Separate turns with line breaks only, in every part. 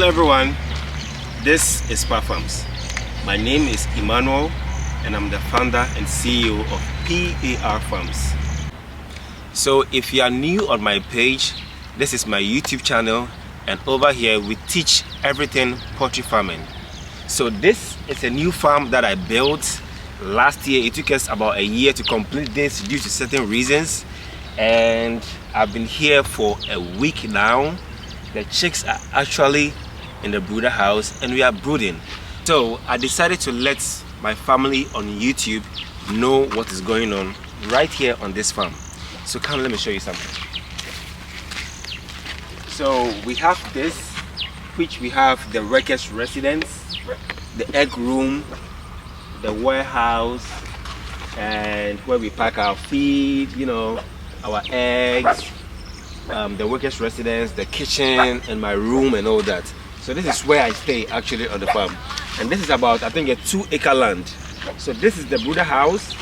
Hello everyone, this is P.A.R Farms. My name is Emmanuel and I'm the founder and CEO of P.A.R Farms. So if you are new on my page, this is my YouTube channel, and over here we teach everything poultry farming. So this is a new farm that I built last year. It took us about a year to complete this due to certain reasons, and I've been here for a week now. The chicks are actually in the brooder house and we are brooding. So I decided to let my family on YouTube know what is going on right here on this farm. So come, let me show you something. So we have this, which we have the workers' residence, the egg room, the warehouse, and where we pack our feed, you know, our eggs, the workers' residence, the kitchen, and my room and all that. So this is where I stay actually on the farm, and this is about, I think, a 2-acre land. So this is the brooder house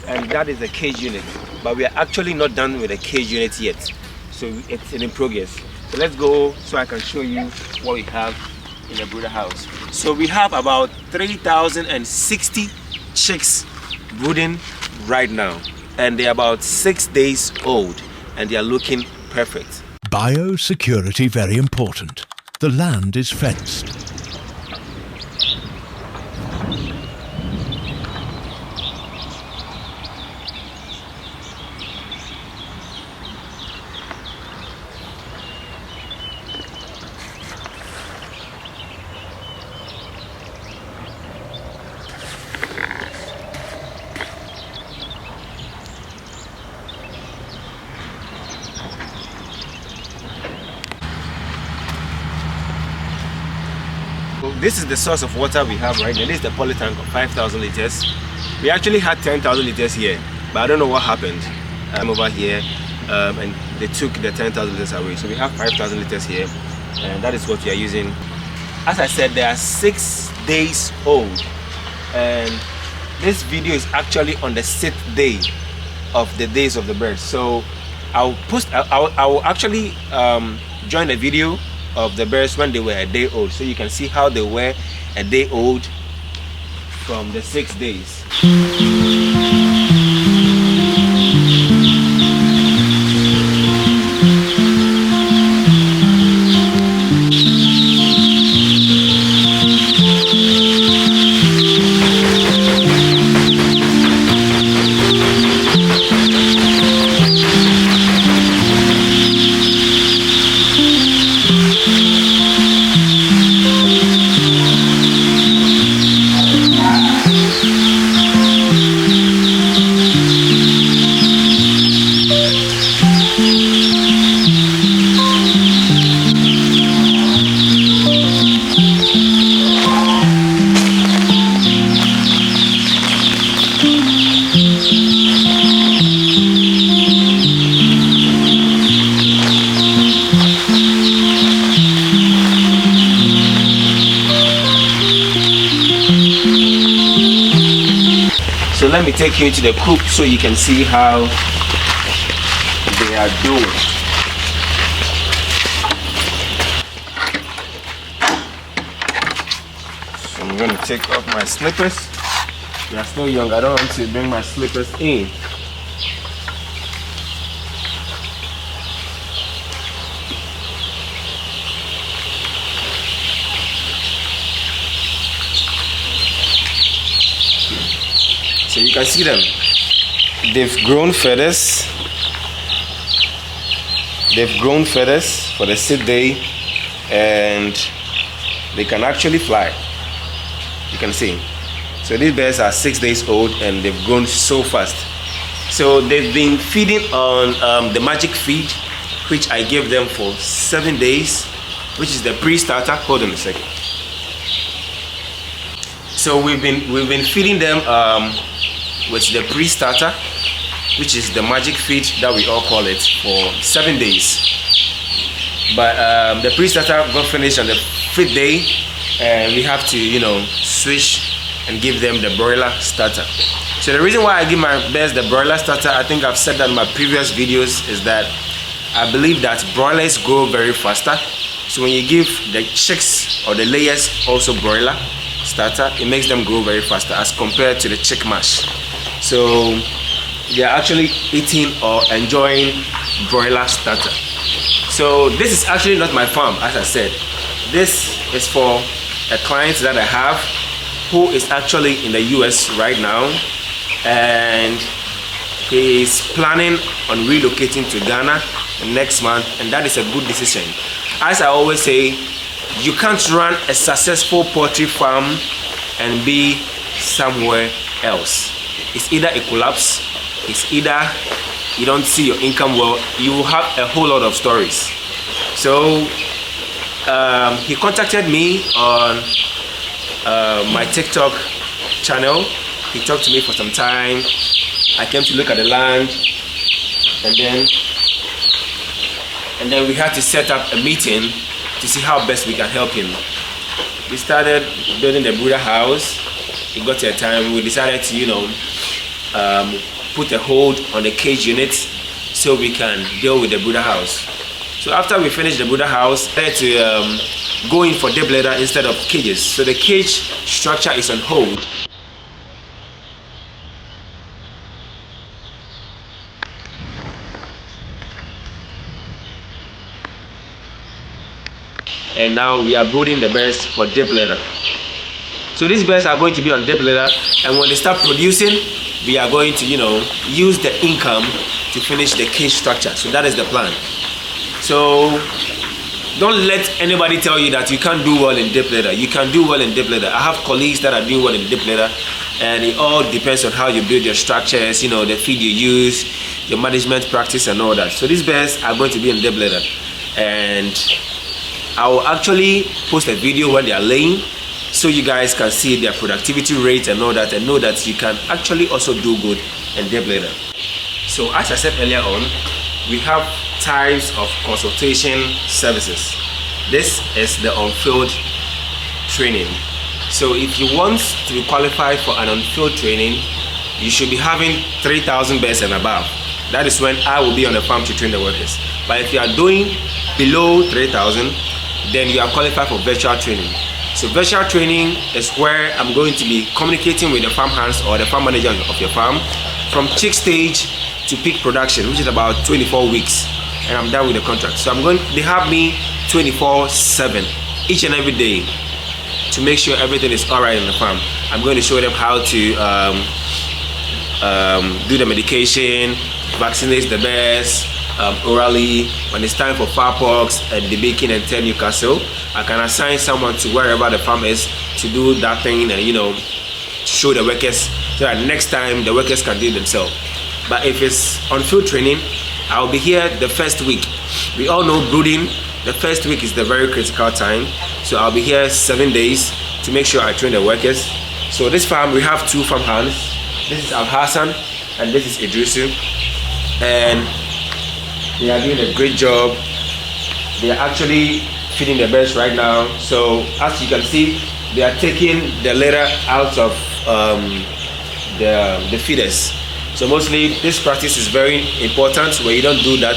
and that is the cage unit, but we are actually not done with the cage unit yet, so it's in progress. So let's go so I can show you what we have in the brooder house. So we have about 3,060 chicks brooding right now, and they're about 6 days old and they are looking perfect.
Biosecurity very important. The land is fenced.
This is the source of water we have right now. This is the poly tank of 5,000 liters. We actually had 10,000 liters here, but I don't know what happened. I'm over here and they took the 10,000 liters away. So we have 5,000 liters here, and that is what we are using. As I said, they are 6 days old, and this video is actually on the 6th day of the days of the birds. So I will actually join a video of the birds when they were a day old, so you can see how they were a day old from the 6 days. So let me take you into the coop so you can see how they are doing. So I'm going to take off my slippers. They are still young, I don't want to bring my slippers in. So you can see them. They've grown feathers. They've grown feathers for the 6th day, and they can actually fly. You can see. So these birds are 6 days old and they've grown so fast. So they've been feeding on the magic feed, which I gave them for 7 days, which is the pre-starter. Hold on a second. So we've been feeding them with the pre-starter, which is the magic feed that we all call it, for 7 days. But the pre-starter got finished on the 5th day, and we have to, you know, switch and give them the broiler starter. So the reason why I give my birds the broiler starter, I think I've said that in my previous videos, is that I believe that broilers grow very faster So when you give the chicks or the layers also broiler starter, it makes them grow very faster as compared to the chick mash. So they are actually eating or enjoying broiler starter. So this is actually not my farm, as I said. This is for a client that I have who is actually in the US right now, and he is planning on relocating to Ghana next month, and that is a good decision. As I always say, you can't run a successful poultry farm and be somewhere else. It's either a collapse, it's either you don't see your income well, you will have a whole lot of stories. So he contacted me on my TikTok channel. He talked to me for some time. I came to look at the land, and then we had to set up a meeting to see how best we can help him. We started building the brooder house. It got to a time we decided to, put a hold on the cage unit so we can deal with the brooder house. So after we finished the brooder house, I had to go in for deep leather instead of cages. So the cage structure is on hold. And now we are brooding the birds for deep leather. So these birds are going to be on deep leather, and when they start producing, we are going to, use the income to finish the cage structure. So that is the plan. So don't let anybody tell you that you can't do well in deep leather. You can do well in deep leather. I have colleagues that are doing well in deep leather, and it all depends on how you build your structures, the feed you use, your management practice and all that. So these birds are going to be in deep leather, and I will actually post a video when they are laying so you guys can see their productivity rate and all that, and know that you can actually also do good in deep leather. So as I said earlier on, we have types of consultation services. This is the on-field training. So if you want to be qualified for an on-field training, you should be having 3,000 birds and above. That is when I will be on the farm to train the workers. But if you are doing below 3,000, then you are qualified for virtual training. So virtual training is where I'm going to be communicating with the farm hands or the farm manager of your farm from chick stage to peak production, which is about 24 weeks, and I'm done with the contract. So they have me 24/7 each and every day to make sure everything is all right in the farm. I'm going to show them how to do the medication, vaccinate the birds orally. When it's time for fowl pox and debaking and 10 Newcastle, I can assign someone to wherever the farm is to do that thing and show the workers so that next time the workers can do it themselves. But if it's on field training, I'll be here the first week. We all know brooding, the first week is the very critical time. So I'll be here 7 days to make sure I train the workers. So this farm, we have 2 farm hands. This is Al Hassan and this is Idrisu. And they are doing a great job. They are actually feeding the birds right now. So as you can see, they are taking the litter out of the feeders. So mostly this practice is very important. Where you don't do that,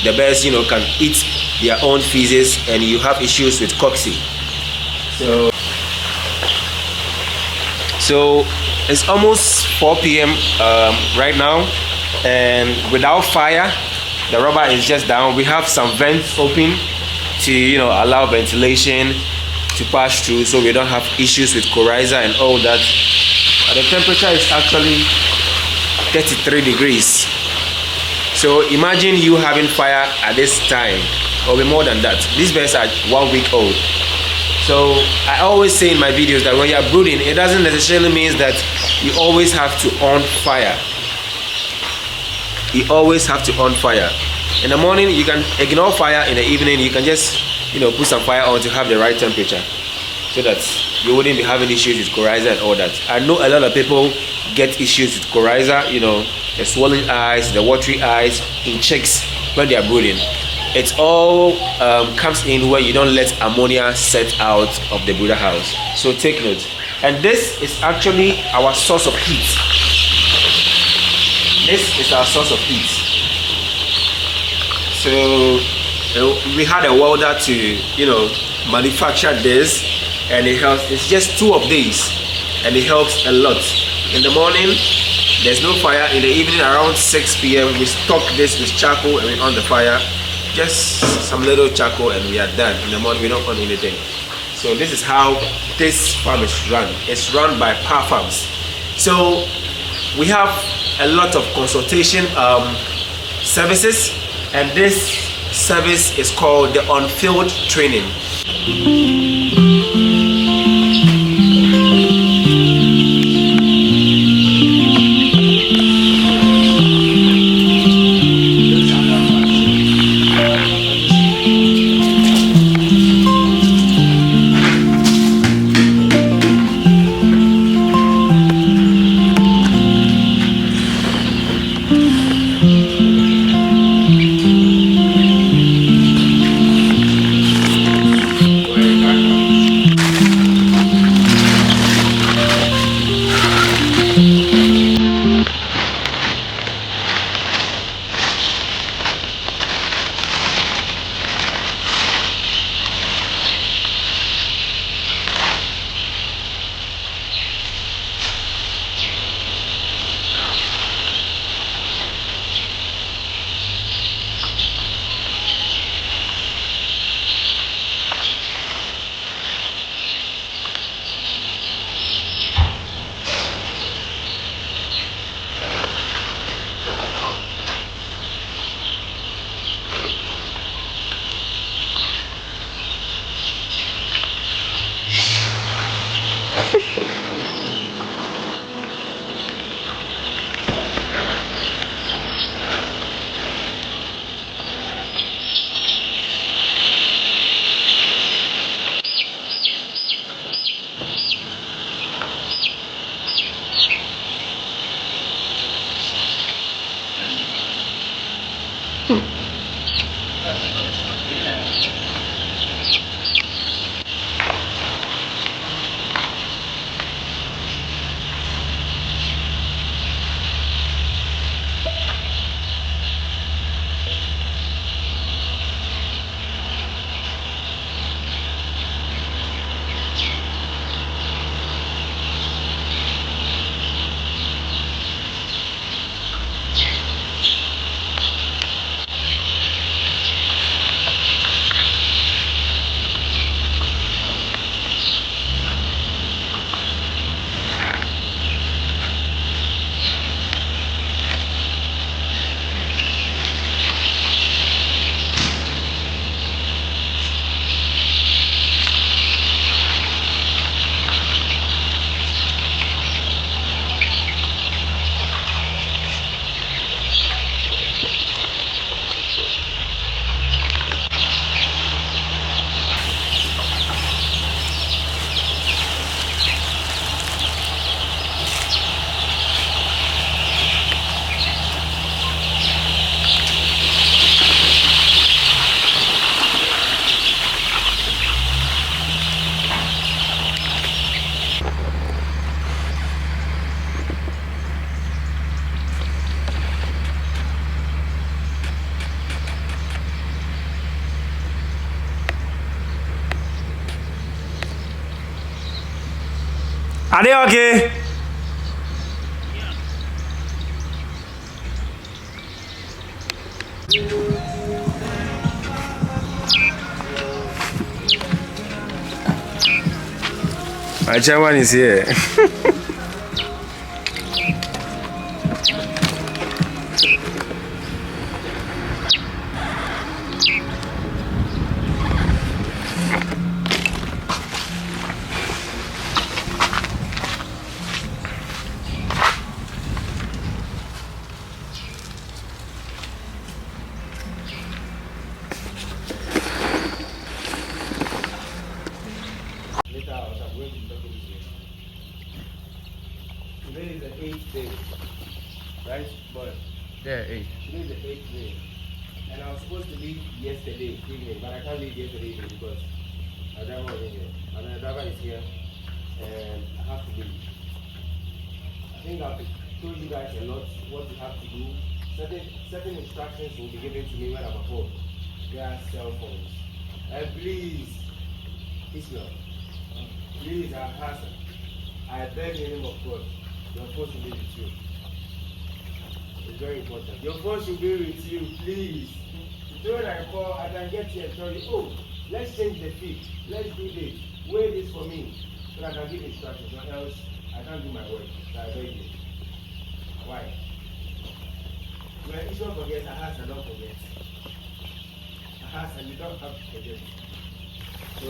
the birds can eat their own feces and you have issues with cocci. So it's almost 4 p.m. Right now, and without fire, the rubber is just down. We have some vents open to allow ventilation to pass through, so we don't have issues with coryza and all that. But the temperature is actually 33 degrees. So imagine you having fire at this time, or more than that. These birds are 1 week old. So I always say in my videos that when you are brooding, it doesn't necessarily mean that you always have to on fire. You always have to on fire. In the morning you can ignore fire, in the evening you can just put some fire on to have the right temperature, so that you wouldn't be having issues with coryza and all that. I know a lot of people get issues with coryza, the swollen eyes, the watery eyes in chicks when they are brooding. It all comes in when you don't let ammonia set out of the brooder house. So take note. And this is actually our source of heat. This is our source of heat. So We had a welder to, manufacture this, and it helps. It's just 2 of these, and it helps a lot. In the morning, there's no fire. In the evening, around 6 p.m., we stock this with charcoal and we on the fire. Just some little charcoal and we are done. In the morning, we don't on anything. So this is how this farm is run. It's run by P.A.R Farms. So we have a lot of consultation services, and this service is called the on-field training.
Are they okay? My chairman is here.
Today is the 8th day, right? But
Yeah, 8.
today is the 8th day, and I was supposed to leave yesterday evening, but I can't leave yesterday evening because my driver wasn't here. And the driver is here, and I have to leave. I think I've told you guys a lot what you have to do. Certain instructions will be given to me when I'm at home. their cell phones. And please, Islam, please, Hassan, I beg in the name of God, your phone should be with you. It's very important. Your phone should be with you, please. So when I call, I can get here and tell you, oh, let's change the feed, let's do this, wait this for me, so that I can give instructions, or else I can't do my work. So I beg you. Why? When Islam forgets, Hassan don't forget. Hassan, you don't have to forget. So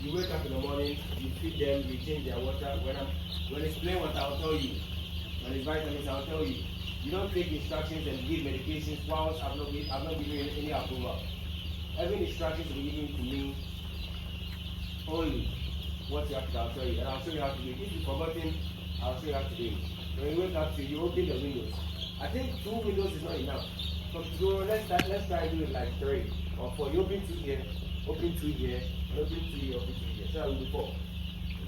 you wake up in the morning, you feed them, you change their water. When it's plain water, I'll tell you. When it's vitamins, I'll tell you. You don't take instructions and give medications whilst I've not given you any approval. Every instructions will be given to me only. What you have to, I'll tell you. And I'll show you how to do it. If you've forgotten, I'll show you how to do it. When you wake up, you open the windows. I think 2 windows is not enough. So let's try to do it like 3 or 4. You open 2 here, open 2 here, and open 2 here, open 2 here. So that will be 4.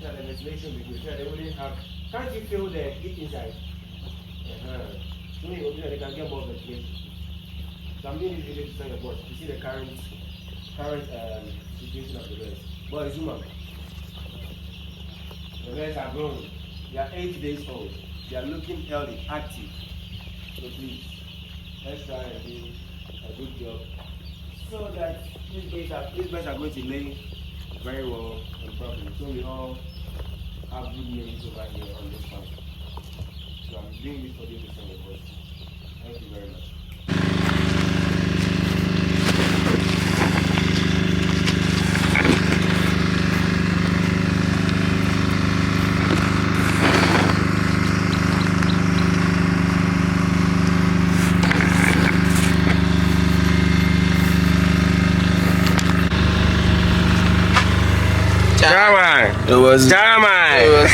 So that the ventilation will be good. So they wouldn't have. Can't you feel the heat inside? So when you open it, they can get more ventilation. So I'm doing this video to tell your boss. You see the current situation of the birds. Boy, zoom up. The birds are growing. They are 8 days old. They are looking healthy, active. So please, let's try and do a good job so that these birds are going to lay very well and properly. So we all have good names over here on this farm. So I'm doing this for you to send your voice. Thank you very much.
It was German.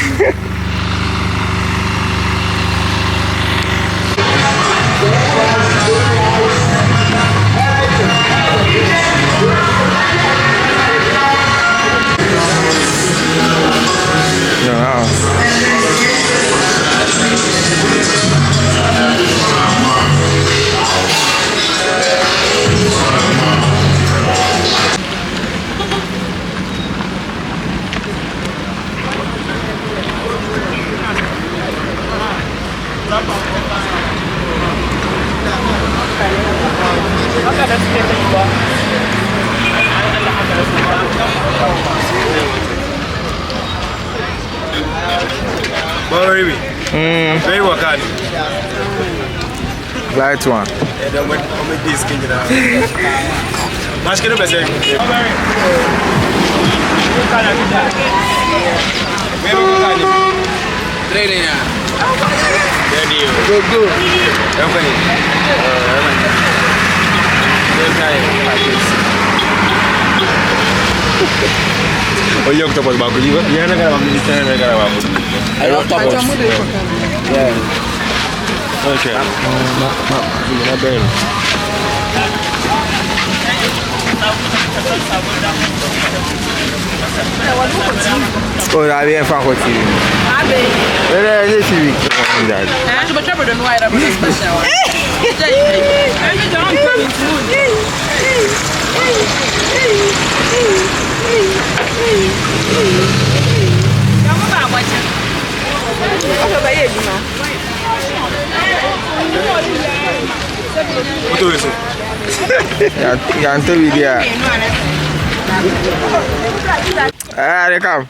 Very working. Light one. Yeah, don't make this king now. Mas que não vai ser. Training. Go. Eu conheço. Olha o que tá por baixo ali, vai. E ainda cara vamos dizer, ainda cara vamos. Aí eu tô bom. Yeah. Okay. Not bad. Oh, I be in front of you. I be. Where is she? I should be trouble the white up this special. What is it? Yeah, until we get. Ah, they come.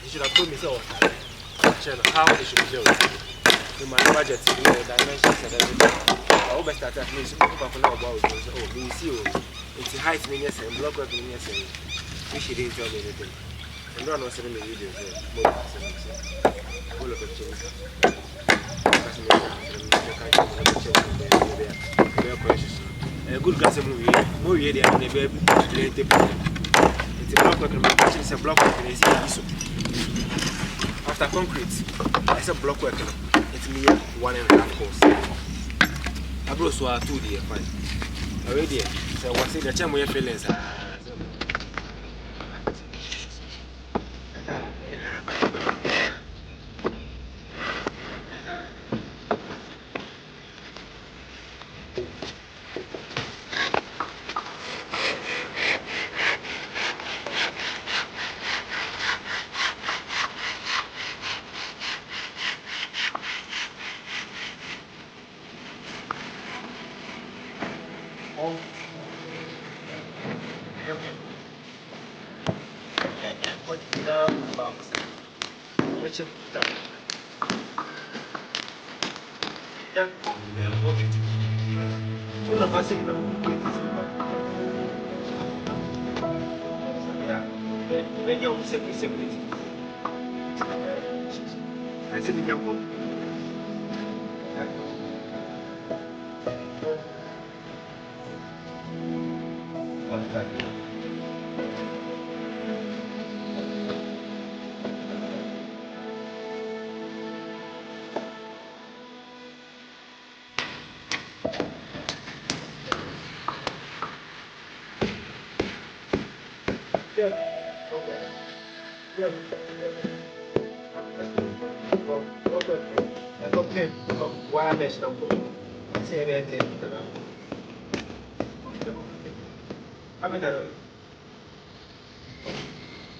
You should have told me so. How they should be built. In my budget, dimensions and everything. I always start at least about we see it's a height minus and block work minus. We should tell me anything. And don't know sending me videos here. good grass more year than the baby. It's a block work, it's a block work, after concrete, it's a block work, it's me 1.5 course. I brought so 2 days, fine. Already, so what's it the time we have feelings?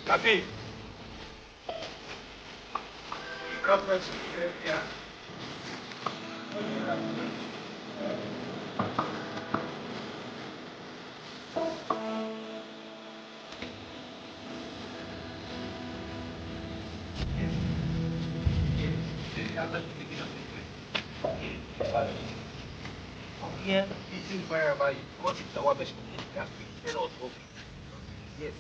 Happy. Yeah. Yeah, this is where I what is the rubbish? Yes.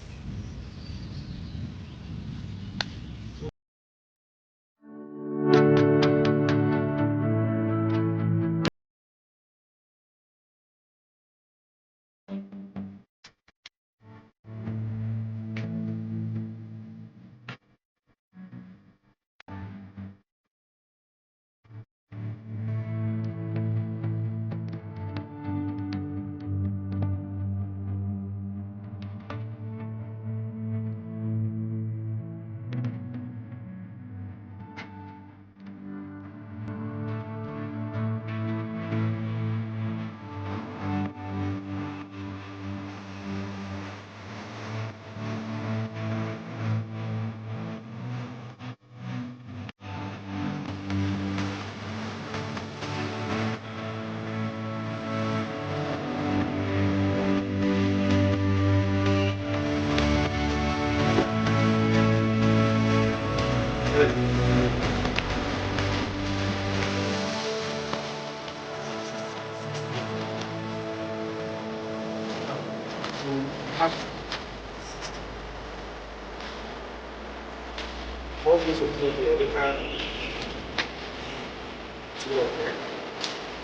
What is okay?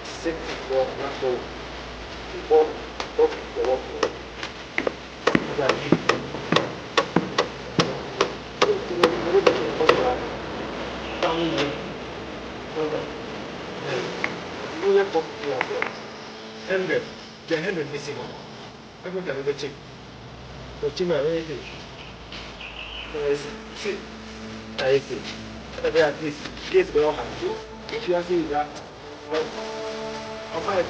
Six people, not so. People, the work. The 100 missing. I'm going to check. But you know, I see. At least, case we all have. If you are seeing that, I'll buy it.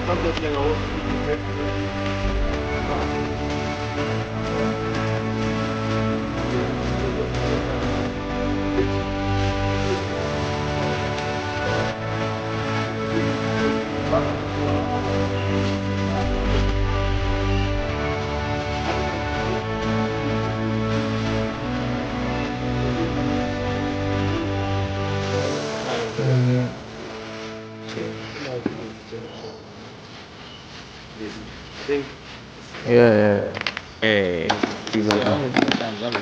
I'm not getting
Yeah, yeah.
Eh,
Sometimes I'm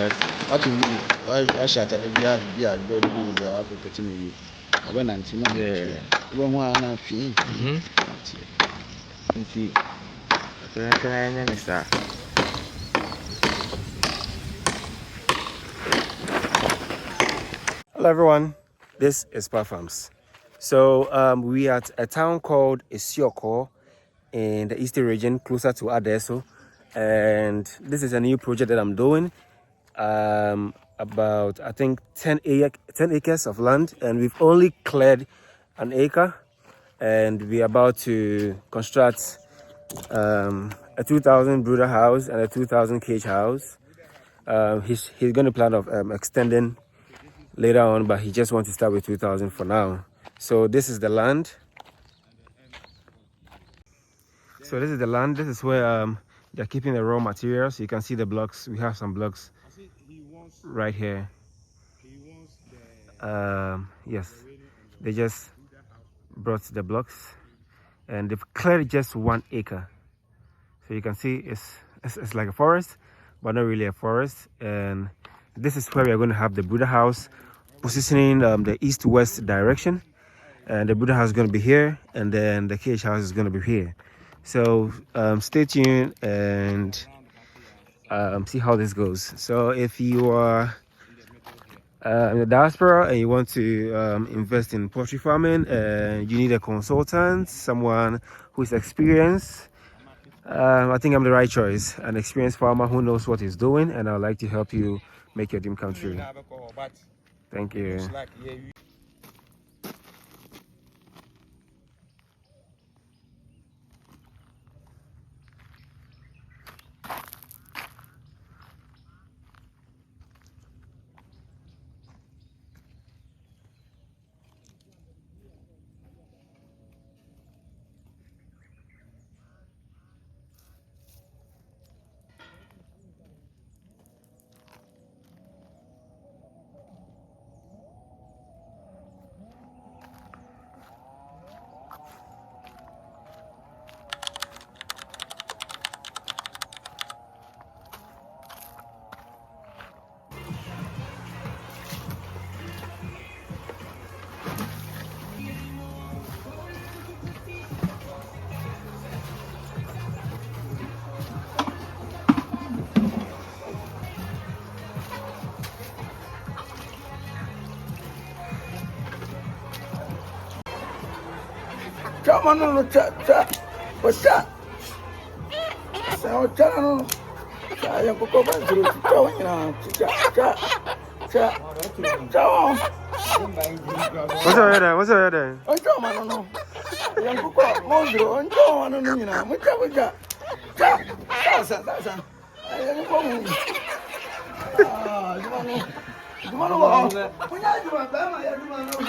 but what you I shot at the yard, very good, opportunity. When I'm seeing one one and fee.
See, can I start? Hello everyone, this is P.A.R Farms. So we are at a town called Isioko in the eastern region, closer to Adeso, and this is a new project that I'm doing. About I think 10 acres of land, and we've only cleared an acre, and we're about to construct a 2,000 brooder house and a 2,000 cage house. He's going to plan of extending later on, but he just wants to start with 2,000 for now. So this is the land. This is where they're keeping the raw materials. You can see the blocks. We have some blocks right here. Yes, they just brought the blocks, and they've cleared just 1 acre. So you can see it's like a forest, but not really a forest. And this is where we are going to have the brooder house, positioning the east-west direction. And the brooder house is going to be here, and then the cage house is going to be here. So stay tuned and see how this goes. So if you are in the diaspora and you want to invest in poultry farming, and you need a consultant, someone who's experienced, I think I'm the right choice. An experienced farmer who knows what he's doing, and I'd like to help you make your dream come true. Thank you.
What's that? So, tell saya buka baju cowok ni lah, cak.
What's up?
Cowok mana no? Yang buka mondro, cowok mana ni lah, macam. Cak. Ayah ni kau ni. Gimana lo? Punya cuma sama ya gimana lo?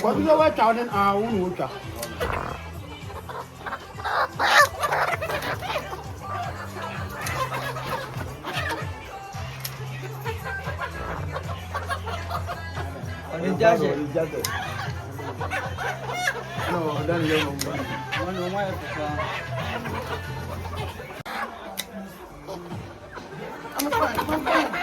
What is our town and our own water? No, then you I'm fine.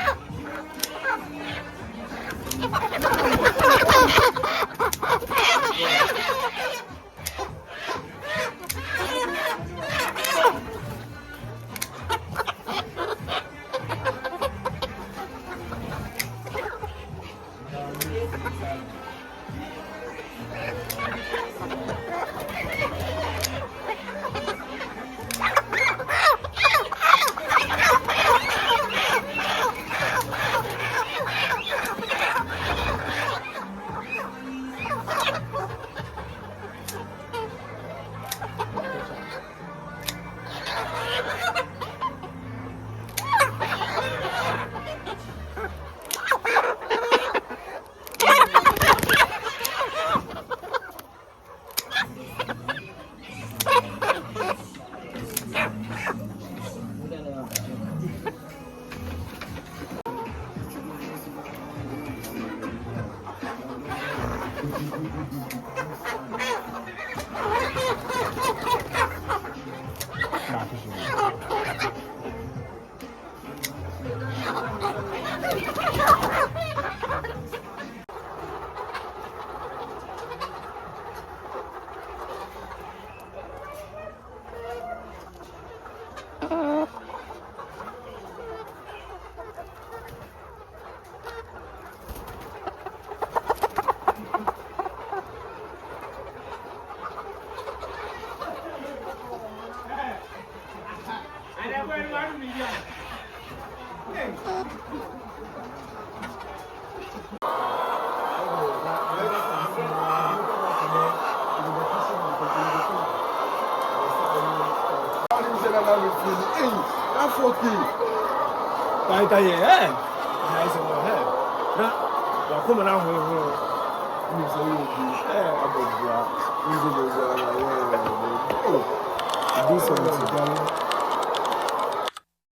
Do something.